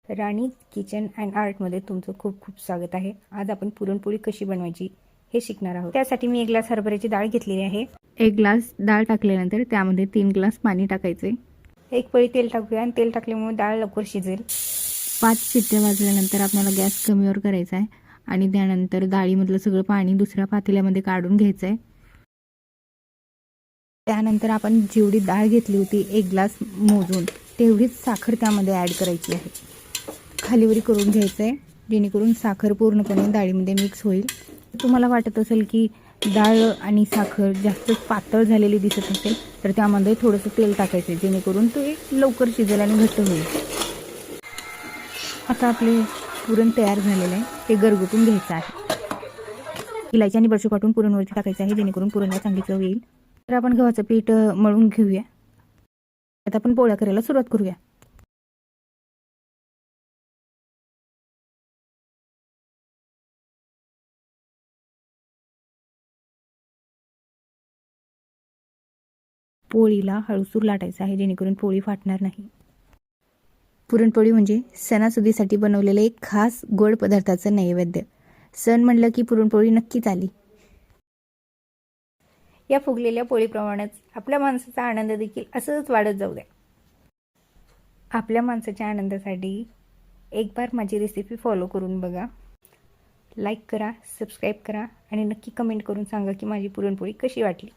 Rani kitchen and आर्टमध्ये तुमचं खूप खूप स्वागत आहे। आज आपण पुरणपोळी कशी बनवायची हे शिकणार आहोत। त्यासाठी मी 1 ग्लास हरभऱ्याची डाळ घेतलेली आहे। 1 ग्लास डाळ टाकल्यानंतर त्यामध्ये 3 ग्लास पाणी टाकायचे। 1 पळी तेल टाकूया आणि तेल टाकल्यामुळे डाळ लवकर शिजेल। 5 शिट्ट्या वाजल्यानंतर आपल्याला गॅस कमीवर करायचा आहे आणि त्यानंतर डाळीमधलं सगळं पाणी दुसऱ्या पातेल्यामध्ये काढून घ्यायचं आहे। त्यानंतर आपण जेवढी डाळ घेतली होती 1 ग्लास मोजून तेवढीच साखर त्यामध्ये ॲड करायची आहे। खालीवरी करून घ्यायचं आहे जेणेकरून साखर पूर्णपणे डाळीमध्ये मिक्स होईल। तुम्हाला वाटत असेल की डाळ आणि साखर जास्त पातळ झालेली दिसत असेल तर त्यामध्ये थोडंसं तेल टाकायचं जेणेकरून ते लवकर शिजेल आणि घट्ट होईल। आता आपले पुरण तयार झालेलं आहे, ते गरगटून घ्यायचं आहे। इलायची आणि बडीशेप वाटून पुरणवरती टाकायचं आहे जेणेकरून पुरणला चांगली चव येईल। तर आपण गव्हाचं पीठ मळून घेऊया। आता आपण पोळ्या करायला सुरुवात करूया। पोळीला हळूसूर लाटायचं आहे जेणेकरून पोळी फाटणार नाही। पुरणपोळी म्हणजे सणासुदीसाठी बनवलेले एक खास गोड पदार्थाचं नैवेद्य। सण म्हणलं की पुरणपोळी नक्कीच आली। या फुगलेल्या पोळीप्रमाणेच आपल्या माणसाचा आनंद देखील असंच वाढत जाऊ द्या। आपल्या माणसाच्या आनंदासाठी एक बार माझी रेसिपी फॉलो करून बघा। लाईक करा, सबस्क्राईब करा आणि नक्की कमेंट करून सांगा की माझी पुरणपोळी कशी वाटली।